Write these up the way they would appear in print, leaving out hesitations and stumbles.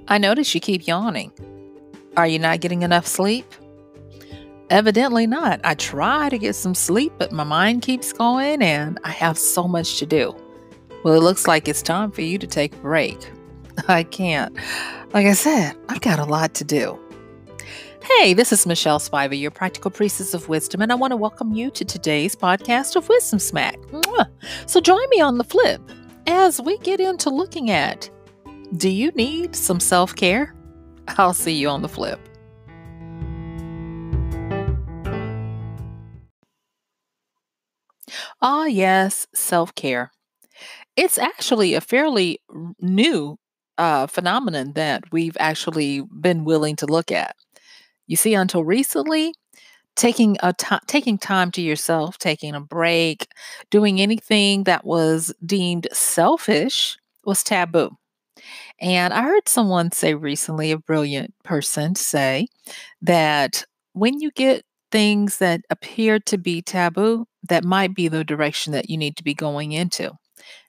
I notice you keep yawning. Are you not getting enough sleep? Evidently not. I try to get some sleep, but my mind keeps going and I have so much to do. Well, it looks like it's time for you to take a break. I can't. Like I said, I've got a lot to do. Hey, this is MichelleSpiva, your practical priestess of wisdom, and I want to welcome you to today's podcast of Wisdom Smack. Mwah. So join me on the flip as we get into looking at, do you need some self-care? I'll see you on the flip. Ah, yes, self-care. It's actually a fairly new phenomenon that we've actually been willing to look at. You see, until recently, taking time to yourself, taking a break, doing anything that was deemed selfish was taboo. And I heard someone say recently, a brilliant person say, that when you get things that appear to be taboo, that might be the direction that you need to be going into.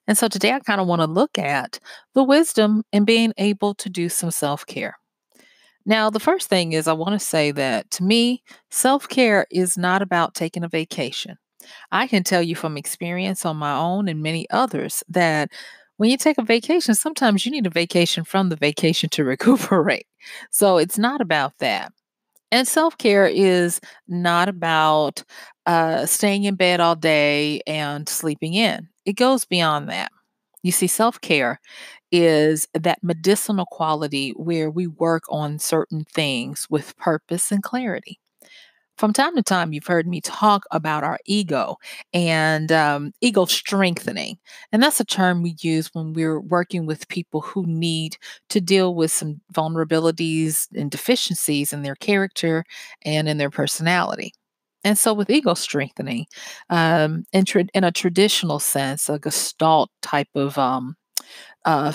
And so today I kind of want to look at the wisdom in being able to do some self care. Now, the first thing is I want to say that to me, self care is not about taking a vacation. I can tell you from experience on my own and many others that when you take a vacation, sometimes you need a vacation from the vacation to recuperate. So it's not about that. And self care is not about staying in bed all day and sleeping in, it goes beyond that. You see, self care is that medicinal quality where we work on certain things with purpose and clarity. From time to time, you've heard me talk about our ego and ego strengthening. And that's a term we use when we're working with people who need to deal with some vulnerabilities and deficiencies in their character and in their personality. And so, with ego strengthening, in a traditional sense, a gestalt type of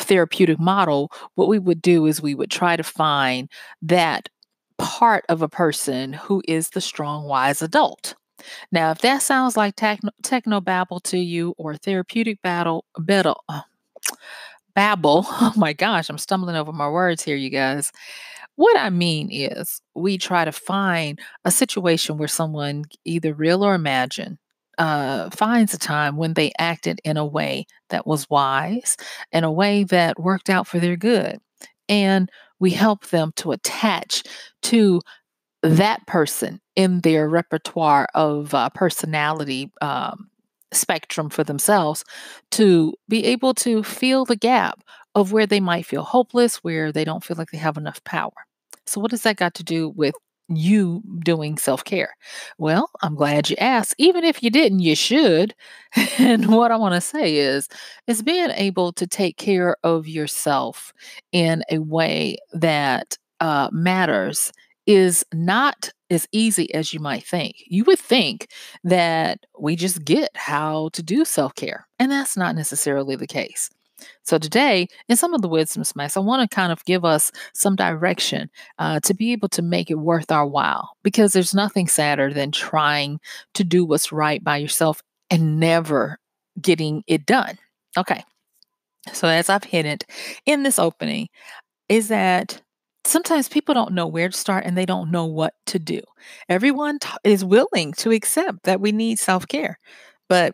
therapeutic model, what we would do is we would try to find that part of a person who is the strong, wise adult. Now, if that sounds like techno babble to you or therapeutic babble, oh my gosh, I'm stumbling over my words here, you guys. What I mean is, we try to find a situation where someone, either real or imagined, finds a time when they acted in a way that was wise, in a way that worked out for their good. And we help them to attach to that person in their repertoire of personality spectrum for themselves to be able to fill the gap of where they might feel hopeless, where they don't feel like they have enough power. So, what does that got to do with you doing self care? Well, I'm glad you asked. Even if you didn't, you should. And what I want to say is being able to take care of yourself in a way that matters is not as easy as you might think. You would think that we just get how to do self care, and that's not necessarily the case. So, today, in some of the wisdom smacks, I want to kind of give us some direction to be able to make it worth our while because there's nothing sadder than trying to do what's right by yourself and never getting it done. Okay. So, as I've hinted in this opening, is that sometimes people don't know where to start and they don't know what to do. Everyone is willing to accept that we need self care, but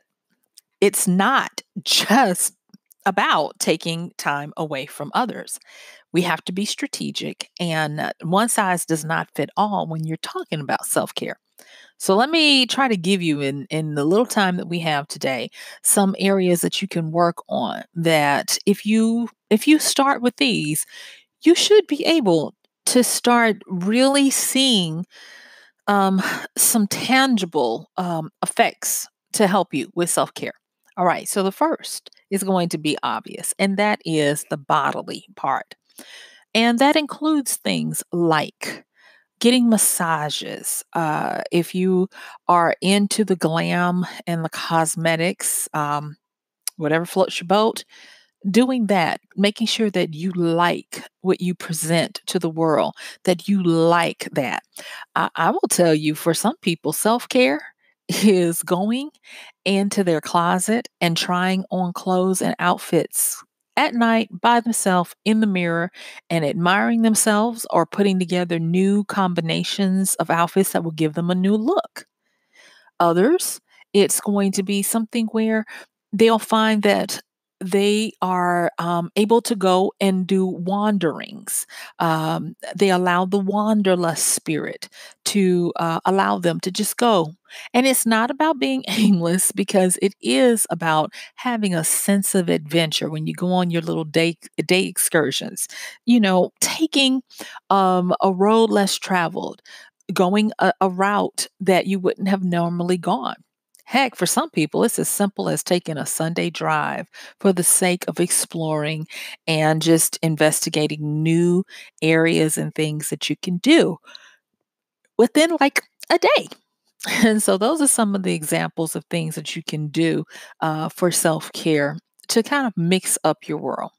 it's not just about taking time away from others. We have to be strategic, and one size does not fit all when you're talking about self care. So let me try to give you in the little time that we have today some areas that you can work on that if you start with these, you should be able to start really seeing um, some tangible effects to help you with self care. All right, so the first is going to be obvious, and that is the bodily part. And that includes things like getting massages. If you are into the glam and the cosmetics, whatever floats your boat, doing that, making sure that you like what you present to the world, that you like that. I will tell you, for some people, self care is going into their closet and trying on clothes and outfits at night by themselves in the mirror and admiring themselves or putting together new combinations of outfits that will give them a new look. Others, it's going to be something where they'll find that they are able to go and do wanderings. They allow the wanderlust spirit to allow them to just go. And it's not about being aimless because it is about having a sense of adventure when you go on your little day excursions. Taking a road less traveled, going a route that you wouldn't have normally gone. Heck, for some people, it's as simple as taking a Sunday drive for the sake of exploring and just investigating new areas and things that you can do within like a day. And so, those are some of the examples of things that you can do for self care to kind of mix up your world.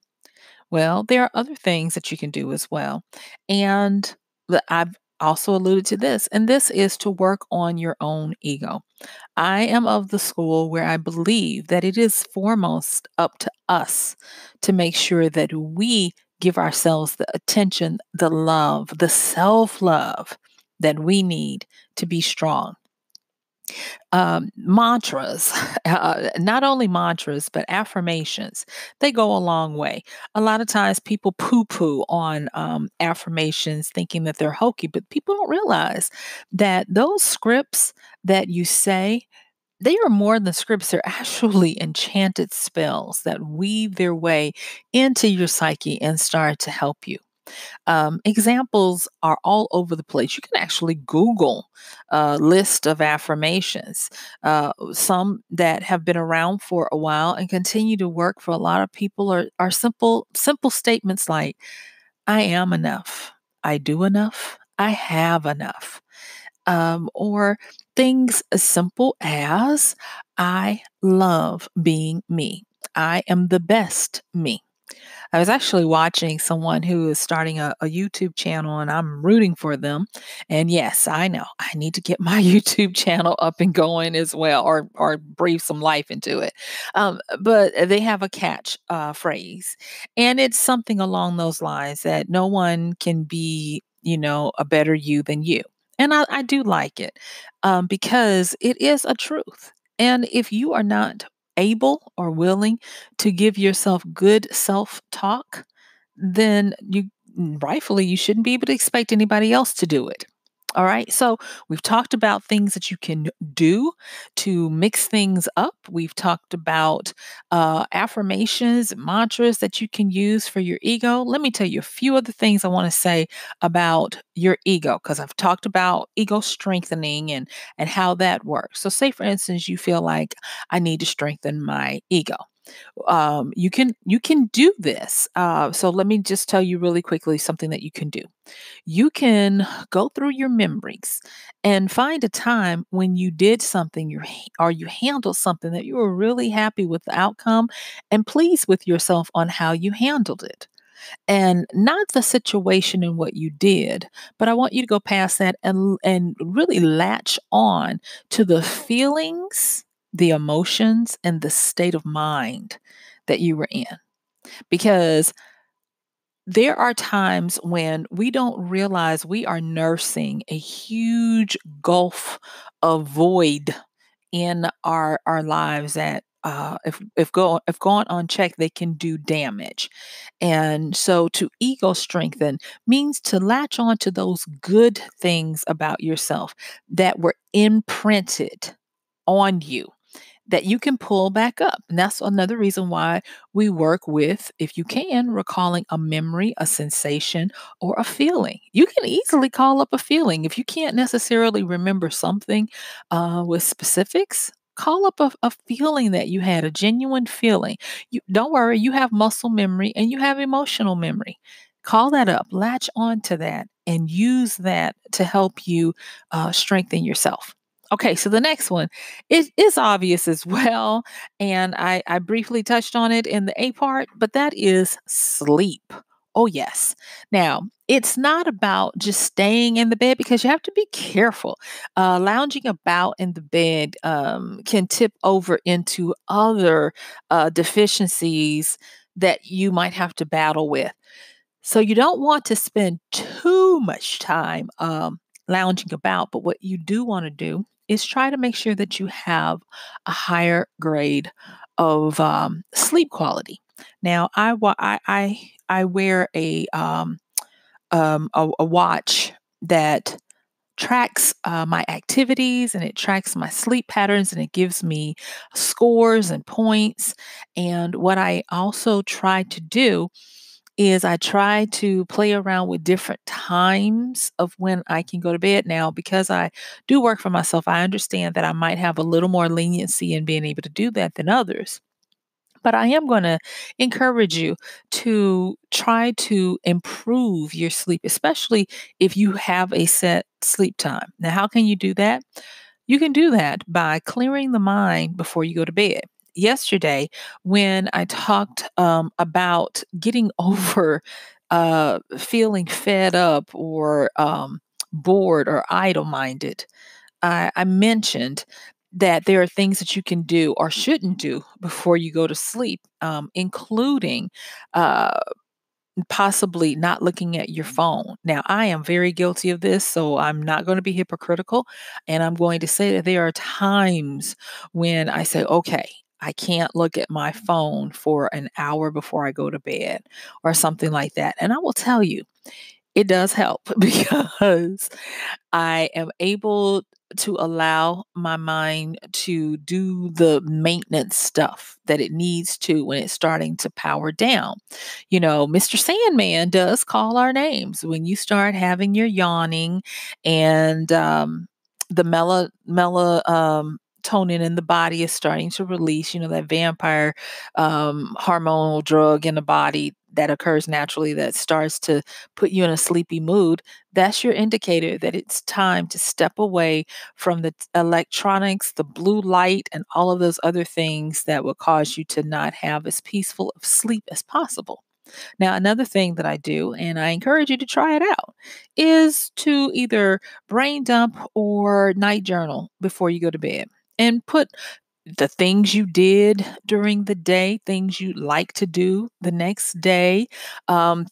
Well, there are other things that you can do as well. And I've also alluded to this, and this is to work on your own ego. I am of the school where I believe that it is foremost up to us to make sure that we give ourselves the attention, the love, the self love that we need to be strong. Mantras, not only mantras, but affirmations, they go a long way. A lot of times people poo poo on affirmations thinking that they're hokey, but people don't realize that those scripts that you say, they are more than scripts. They're actually enchanted spells that weave their way into your psyche and start to help you. Examples are all over the place. You can actually Google a list of affirmations, some that have been around for a while and continue to work for a lot of people are simple statements like, I am enough, I do enough, I have enough. Or things as simple as, I love being me. I am the best me. I was actually watching someone who is starting a YouTube channel and I'm rooting for them. And yes, I know I need to get my YouTube channel up and going as well or breathe some life into it. But they have a catch phrase. And it's something along those lines that no one can be, a better you than you. And I do like it because it is a truth. And if you are not able or willing to give yourself good self talk, then rightfully you shouldn't be able to expect anybody else to do it. All right. So we've talked about things that you can do to mix things up. We've talked about affirmations, mantras that you can use for your ego. Let me tell you a few other things I want to say about your ego because I've talked about ego strengthening and how that works. So, say for instance, you feel like I need to strengthen my ego. You can do this. So let me just tell you really quickly something that you can do. You can go through your memories and find a time when you did something or you handled something that you were really happy with the outcome and pleased with yourself on how you handled it. And not the situation and what you did, but I want you to go past that and really latch on to the feelings, the emotions, and the state of mind that you were in. Because there are times when we don't realize we are nursing a huge gulf of void in our lives that if gone unchecked, they can do damage. And so to ego strengthen means to latch on to those good things about yourself that were imprinted on you that you can pull back up. And that's another reason why we work with, if you can, recalling a memory, a sensation, or a feeling. You can easily call up a feeling. If you can't necessarily remember something with specifics, call up a feeling that you had, a genuine feeling. You don't worry, you have muscle memory and you have emotional memory. Call that up, latch on to that, and use that to help you strengthen yourself. Okay, so the next one is obvious as well. And I briefly touched on it in the A part, but that is sleep. Oh, yes. Now, it's not about just staying in the bed because you have to be careful. Lounging about in the bed can tip over into other deficiencies that you might have to battle with. So you don't want to spend too much time lounging about, but what you do want to do is try to make sure that you have a higher grade of sleep quality. Now, I wear a watch that tracks my activities and it tracks my sleep patterns and it gives me scores and points. And what I also try to do is I try to play around with different times of when I can go to bed. Now, because I do work for myself, I understand that I might have a little more leniency in being able to do that than others. But I am going to encourage you to try to improve your sleep, especially if you have a set sleep time. Now, how can you do that? You can do that by clearing the mind before you go to bed. Yesterday, when I talked about getting over feeling fed up or bored or idle minded, I mentioned that there are things that you can do or shouldn't do before you go to sleep, including uh, possibly not looking at your phone. Now, I am very guilty of this, so I'm not going to be hypocritical. And I'm going to say that there are times when I say, okay, I can't look at my phone for an hour before I go to bed or something like that. And I will tell you, it does help because I am able to allow my mind to do the maintenance stuff that it needs to when it's starting to power down. You know, Mr. Sandman does call our names when you start having your yawning and the melatonin in the body is starting to release, you know, that vampire hormonal drug in the body that occurs naturally that starts to put you in a sleepy mood. That's your indicator that it's time to step away from the electronics, the blue light, and all of those other things that will cause you to not have as peaceful of sleep as possible. Now, another thing that I do, and I encourage you to try it out, is to either brain dump or night journal before you go to bed and put the things you did during the day, things you like to do the next day,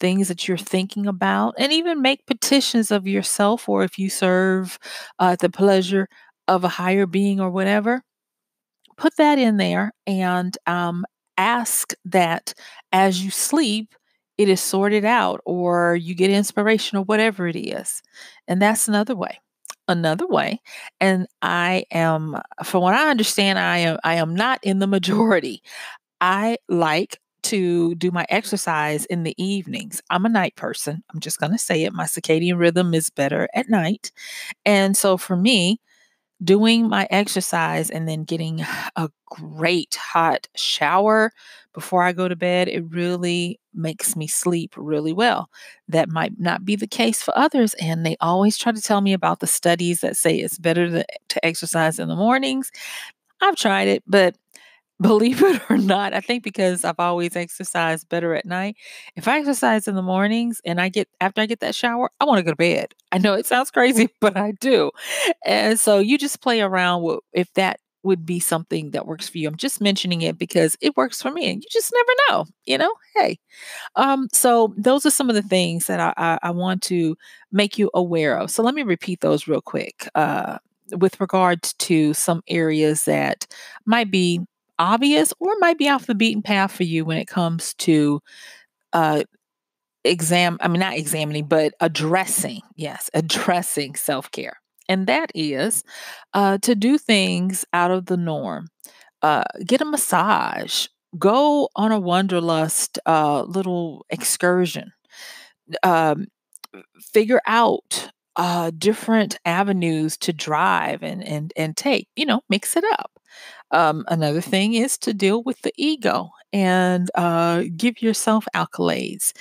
things that you're thinking about, and even make petitions of yourself, or if you serve the pleasure of a higher being or whatever, put that in there and ask that as you sleep, it is sorted out or you get inspiration or whatever it is. And that's another way. Another way, and I am, from what I understand, I am not in the majority. I like to do my exercise in the evenings. I'm a night person. I'm just going to say it. My circadian rhythm is better at night. And so for me, doing my exercise and then getting a great hot shower before I go to bed, it really makes me sleep really well. That might not be the case for others. And they always try to tell me about the studies that say it's better to exercise in the mornings. I've tried it, but believe it or not, I think because I've always exercised better at night. If I exercise in the mornings and after I get that shower, I want to go to bed. I know it sounds crazy, but I do. And so you just play around with if that would be something that works for you. I'm just mentioning it because it works for me and you just never know, you know? Hey. So those are some of the things that I want to make you aware of. So let me repeat those real quick. With regards to some areas that might be obvious or might be off the beaten path for you when it comes to uh I mean not examining, but addressing, yes, addressing self-care. And that is to do things out of the norm. Get a massage, go on a wanderlust little excursion, um, figure out different avenues to drive and take, you know, mix it up. Another thing is to deal with the ego and give yourself accolades.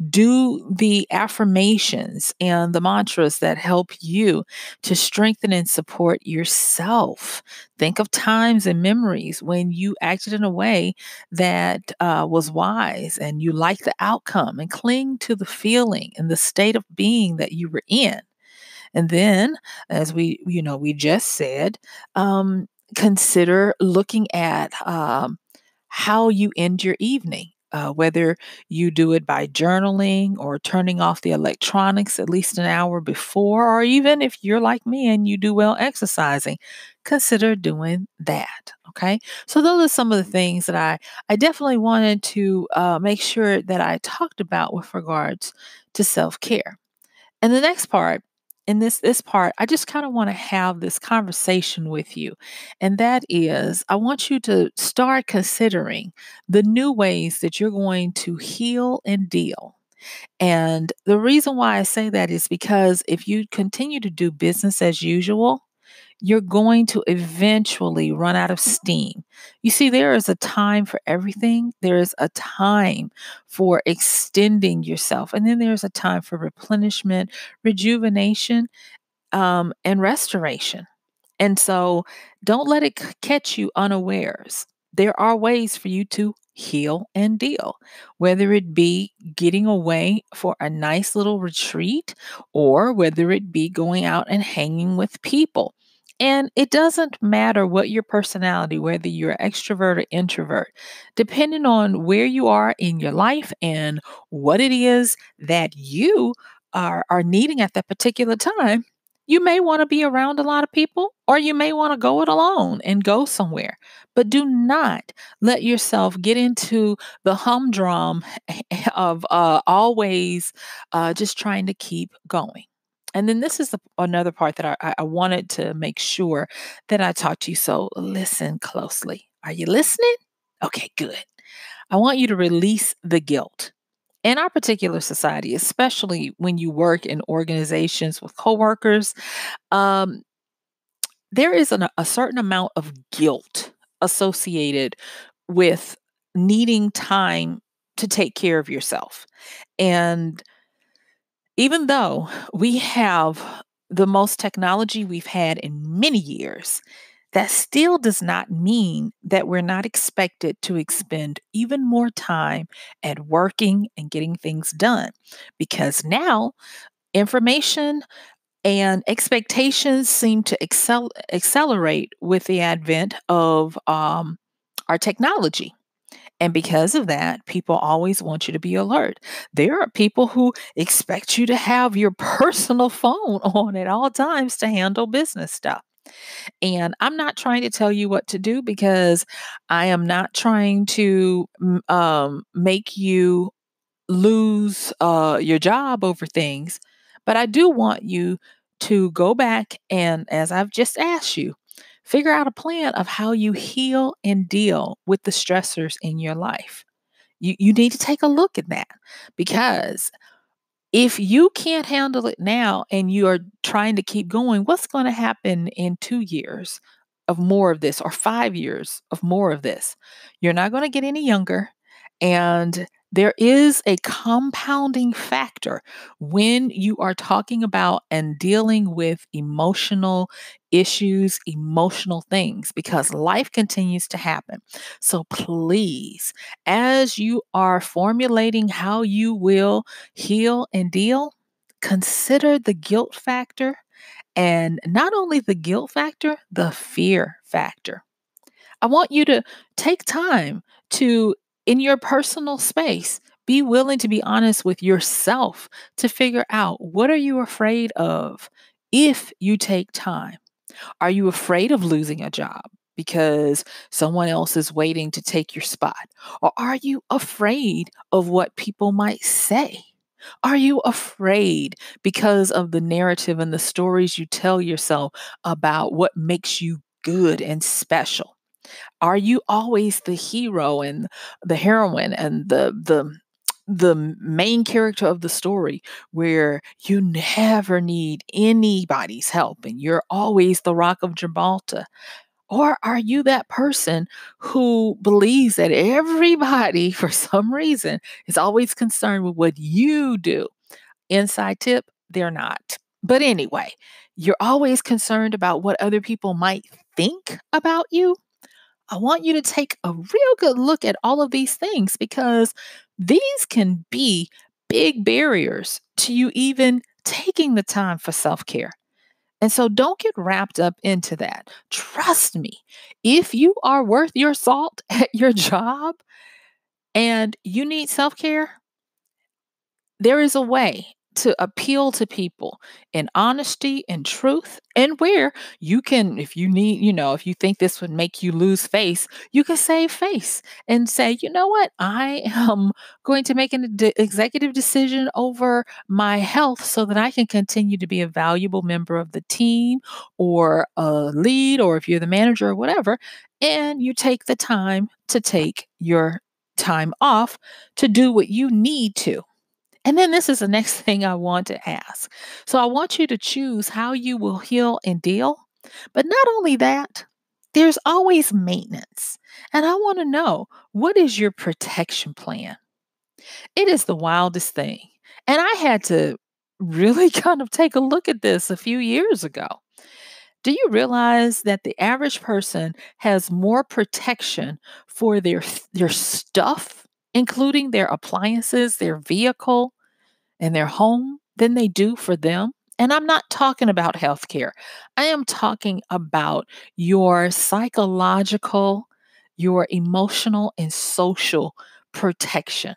Do the affirmations and the mantras that help you to strengthen and support yourself. Think of times and memories when you acted in a way that was wise and you like the outcome and cling to the feeling and the state of being that you were in. And then, as we just said, consider looking at how you end your evening. whether you do it by journaling or turning off the electronics at least an hour before, or even if you're like me and you do well exercising, consider doing that. Okay. So, those are some of the things that I definitely wanted to make sure that I talked about with regards to self care. And the next part, in this part, I just kind of want to have this conversation with you. And that is, I want you to start considering the new ways that you're going to heal and deal. And the reason why I say that is because if you continue to do business as usual, you're going to eventually run out of steam. You see, there is a time for everything. There is a time for extending yourself, and then there's a time for replenishment, rejuvenation, and restoration. And so don't let it catch you unawares. There are ways for you to heal and deal, whether it be getting away for a nice little retreat or whether it be going out and hanging with people. And it doesn't matter what your personality, whether you're extrovert or introvert, depending on where you are in your life and what it is that you are needing at that particular time. You may want to be around a lot of people, or you may want to go it alone and go somewhere. But do not let yourself get into the humdrum of always just trying to keep going. And then this is another part that I wanted to make sure that I talk to you. So listen closely. Are you listening? Okay, good. I want you to release the guilt. In our particular society, especially when you work in organizations with coworkers, um, there is a certain amount of guilt associated with needing time to take care of yourself. And even though we have the most technology we've had in many years, that still does not mean that we're not expected to expend even more time at working and getting things done. Because now information and expectations seem to accelerate with the advent of our technology. And because of that, people always want you to be alert. There are people who expect you to have your personal phone on at all times to handle business stuff. And I'm not trying to tell you what to do because I am not trying to make you lose your job over things. But I do want you to go back and, as I've just asked you, figure out a plan of how you heal and deal with the stressors in your life. You need to take a look at that because if you can't handle it now and you are trying to keep going, what's going to happen in 2 years of more of this or 5 years of more of this? You're not going to get any younger. And there is a compounding factor when you are talking about and dealing with emotional issues, emotional things, because life continues to happen. So please, as you are formulating how you will heal and deal, consider the guilt factor, and not only the guilt factor, the fear factor. I want you to take time to, in your personal space, be willing to be honest with yourself to figure out what are you afraid of if you take time. Are you afraid of losing a job because someone else is waiting to take your spot? Or are you afraid of what people might say? Are you afraid because of the narrative and the stories you tell yourself about what makes you good and special? Are you always the hero and the heroine and the main character of the story where you never need anybody's help and you're always the rock of Gibraltar? Or are you that person who believes that everybody, for some reason, is always concerned with what you do? Inside tip, they're not. But anyway, you're always concerned about what other people might think about you. I want you to take a real good look at all of these things because these can be big barriers to you even taking the time for self care. And so don't get wrapped up into that. Trust me, if you are worth your salt at your job, and you need self care, there is a way to appeal to people in honesty and truth, and where you can, if you need, if you think this would make you lose face, you can save face and say, you know what, I am going to make an executive decision over my health so that I can continue to be a valuable member of the team or a lead, or if you're the manager or whatever. And you take the time to take your time off to do what you need to. And then this is the next thing I want to ask. So I want you to choose how you will heal and deal. But not only that, there's always maintenance. And I want to know, what is your protection plan? It is the wildest thing. And I had to really kind of take a look at this a few years ago. Do you realize that the average person has more protection for their stuff, including their appliances, their vehicle, and their home than they do for them? And I'm not talking about healthcare. I am talking about your psychological, your emotional, and social protection.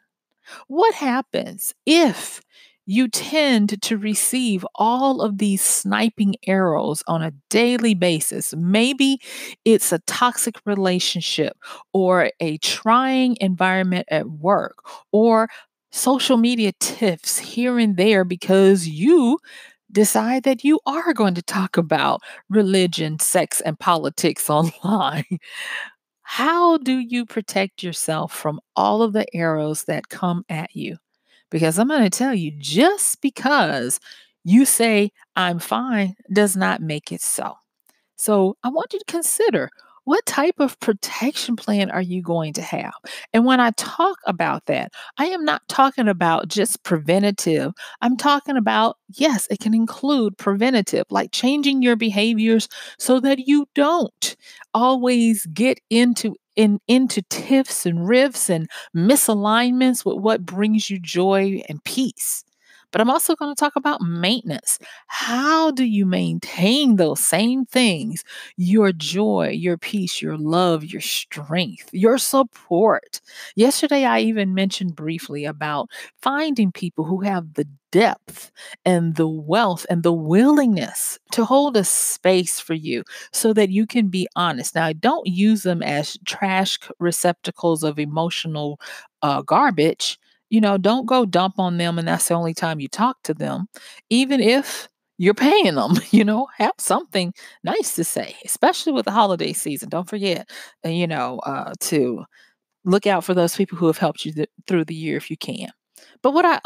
What happens if you tend to receive all of these sniping arrows on a daily basis? Maybe it's a toxic relationship, or a trying environment at work, or social media tips here and there because you decide that you are going to talk about religion, sex, and politics online. How do you protect yourself from all of the arrows that come at you? Because I'm going to tell you, just because you say, I'm fine, does not make it so. So I want you to consider, what type of protection plan are you going to have? And when I talk about that, I am not talking about just preventative. I'm talking about, yes, it can include preventative, like changing your behaviors so that you don't always get into tiffs and rifts and misalignments with what brings you joy and peace. But I'm also going to talk about maintenance. How do you maintain those same things? Your joy, your peace, your love, your strength, your support. Yesterday, I even mentioned briefly about finding people who have the depth and the wealth and the willingness to hold a space for you so that you can be honest. Now, I don't use them as receptacles of emotional garbage. Don't go dump on them and that's the only time you talk to them. Even if you're paying them, have something nice to say, especially with the holiday season. Don't forget, to look out for those people who have helped you through the year if you can. But what I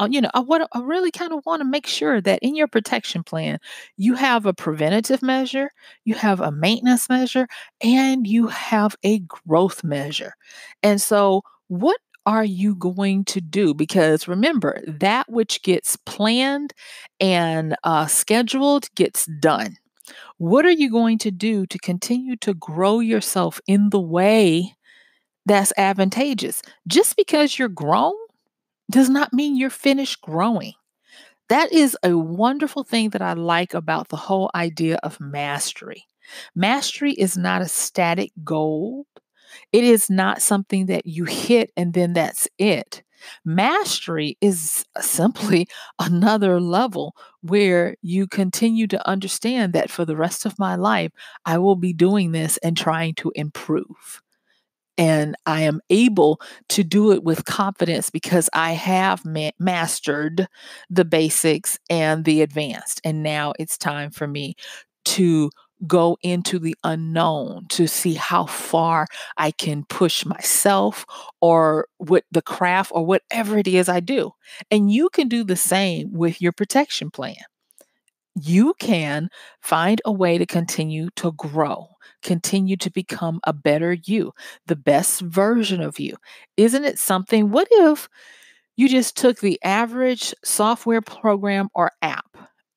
really kind of want to make sure that in your protection plan, you have a preventative measure, you have a maintenance measure, and you have a growth measure. And so, what are you going to do? Because remember, that which gets planned and scheduled gets done. What are you going to do to continue to grow yourself in the way that's advantageous? Just because you're grown does not mean you're finished growing. That is a wonderful thing that I like about the whole idea of mastery. Mastery is not a static goal. It is not something that you hit and then that's it. Mastery is simply another level where you continue to understand that for the rest of my life, I will be doing this and trying to improve. And I am able to do it with confidence because I have mastered the basics and the advanced. And now it's time for me to go into the unknown to see how far I can push myself or with the craft or whatever it is I do. And you can do the same with your protection plan. You can find a way to continue to grow, continue to become a better you, the best version of you. Isn't it something? What if you just took the average software program or app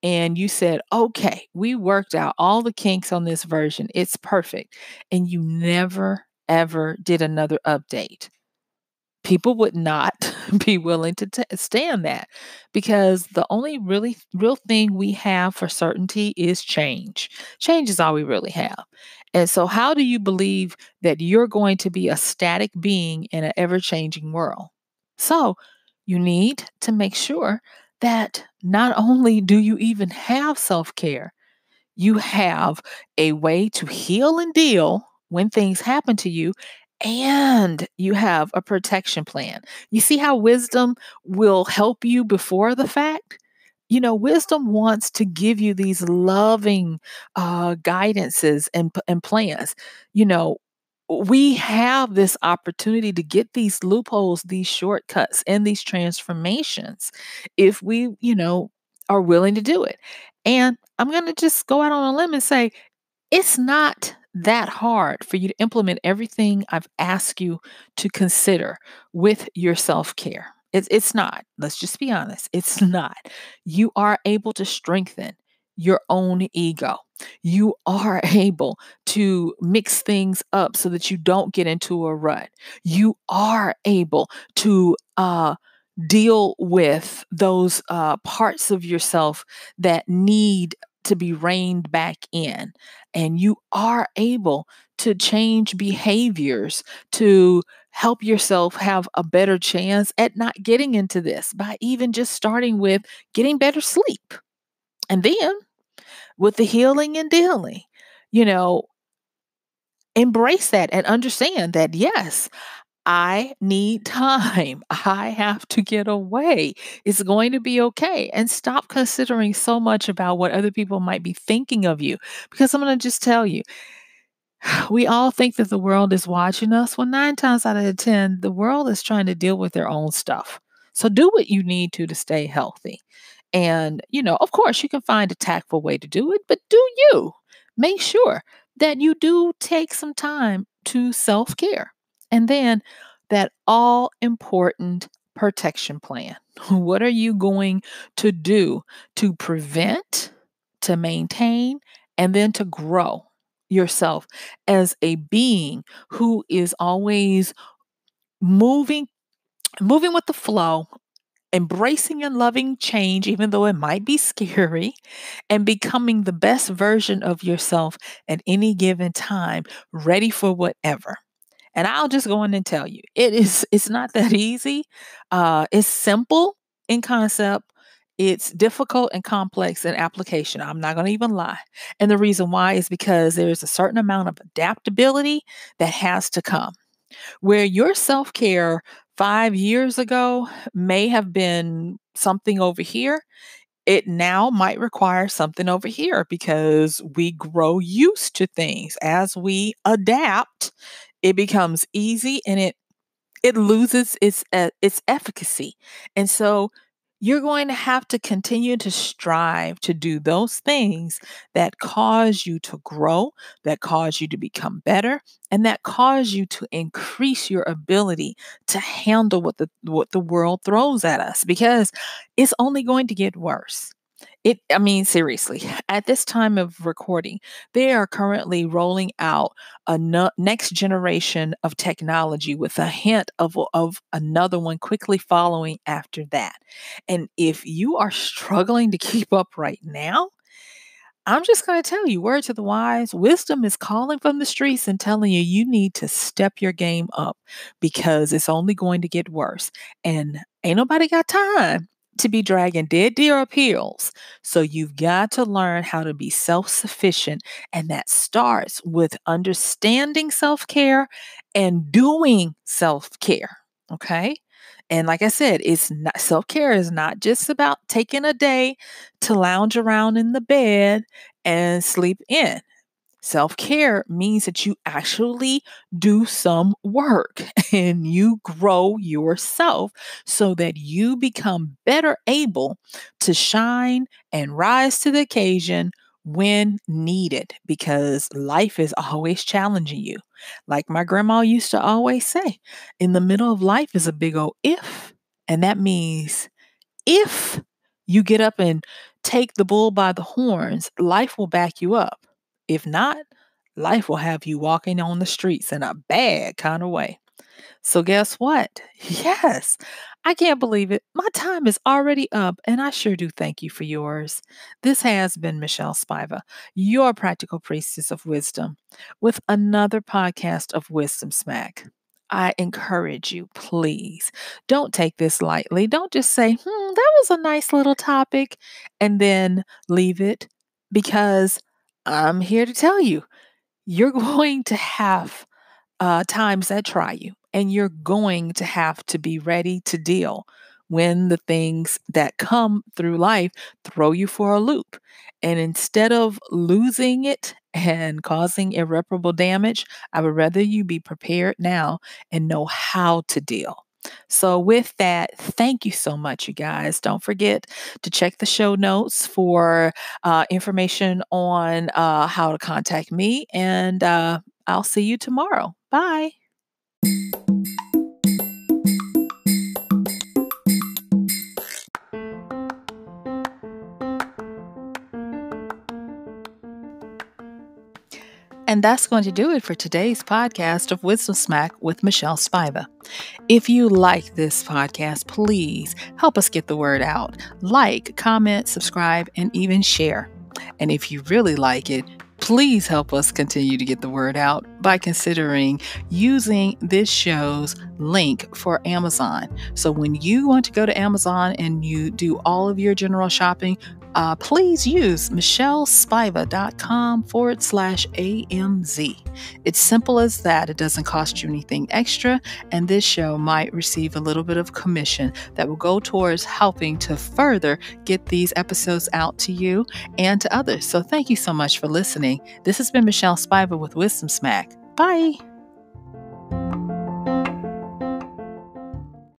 and you said, okay, we worked out all the kinks on this version, it's perfect, and you never, ever did another update? People would not be willing to stand that, because the only really real thing we have for certainty is change. Change is all we really have. And so, how do you believe that you're going to be a static being in an ever changing world? So, you need to make sure that not only do you even have self care, you have a way to heal and deal when things happen to you, and you have a protection plan. You see how wisdom will help you before the fact? Wisdom wants to give you these loving guidances and plans. You know, we have this opportunity to get these loopholes, these shortcuts, and these transformations if we, are willing to do it. And I'm going to just go out on a limb and say it's not that hard for you to implement everything I've asked you to consider with your self care. It's not. Let's just be honest. It's not. You are able to strengthen your own ego. You are able to mix things up so that you don't get into a rut. You are able to deal with those parts of yourself that need to be reined back in. And you are able to change behaviors to help yourself have a better chance at not getting into this by even just starting with getting better sleep. And then with the healing and dealing, you know, embrace that and understand that, yes, I need time. I have to get away. It's going to be okay. And stop considering so much about what other people might be thinking of you. Because I'm going to just tell you, we all think that the world is watching us. Well, 9 times out of 10, the world is trying to deal with their own stuff. So do what you need to stay healthy. And, of course, you can find a tactful way to do it, but do you make sure that you do take some time to self care? And then that all important protection plan. What are you going to do to prevent, to maintain, and then to grow yourself as a being who is always moving, moving with the flow, embracing and loving change, even though it might be scary, and becoming the best version of yourself at any given time, ready for whatever. And I'll just go in and tell you, it's not that easy. It's simple in concept. It's difficult and complex in application. I'm not going to even lie. And the reason why is because there's a certain amount of adaptability that has to come. Where your self care 5 years ago may have been something over here, it now might require something over here because we grow used to things. As we adapt, it becomes easy and it loses its efficacy. And so you're going to have to continue to strive to do those things that cause you to grow, that cause you to become better, and that cause you to increase your ability to handle what the world throws at us, because it's only going to get worse. I mean, seriously, at this time of recording, they are currently rolling out a next generation of technology with a hint of another one quickly following after that. And if you are struggling to keep up right now, I'm just going to tell you, word to the wise, wisdom is calling from the streets and telling you you need to step your game up because it's only going to get worse. And ain't nobody got time to be dragging dead deer up hills. So you've got to learn how to be self sufficient. And that starts with understanding self care and doing self care. Okay. And like I said, it's not self care is not just about taking a day to lounge around in the bed and sleep in. Self care means that you actually do some work and you grow yourself so that you become better able to shine and rise to the occasion when needed, because life is always challenging you. Like my grandma used to always say, in the middle of life is a big old if. And that means if you get up and take the bull by the horns, life will back you up. If not, life will have you walking on the streets in a bad kind of way. So, guess what? Yes, I can't believe it. My time is already up, and I sure do thank you for yours. This has been Michelle Spiva, your practical priestess of wisdom, with another podcast of Wisdom Smack. I encourage you, please don't take this lightly. Don't just say, that was a nice little topic, and then leave it, because I'm here to tell you, you're going to have times that try you, and you're going to have to be ready to deal when the things that come through life throw you for a loop. And instead of losing it and causing irreparable damage, I would rather you be prepared now and know how to deal. So, with that, thank you so much, you guys. Don't forget to check the show notes for information on how to contact me. And I'll see you tomorrow. Bye. And that's going to do it for today's podcast of Wisdom Smack with Michelle Spiva. If you like this podcast, please help us get the word out. Like, comment, subscribe, and even share. And if you really like it, please help us continue to get the word out by considering using this show's link for Amazon. So when you want to go to Amazon and you do all of your general shopping, please use MichelleSpiva.com/AMZ. It's simple as that. It doesn't cost you anything extra, and this show might receive a little bit of commission that will go towards helping to further get these episodes out to you and to others. So thank you so much for listening. This has been Michelle Spiva with Wisdom Smack. Bye.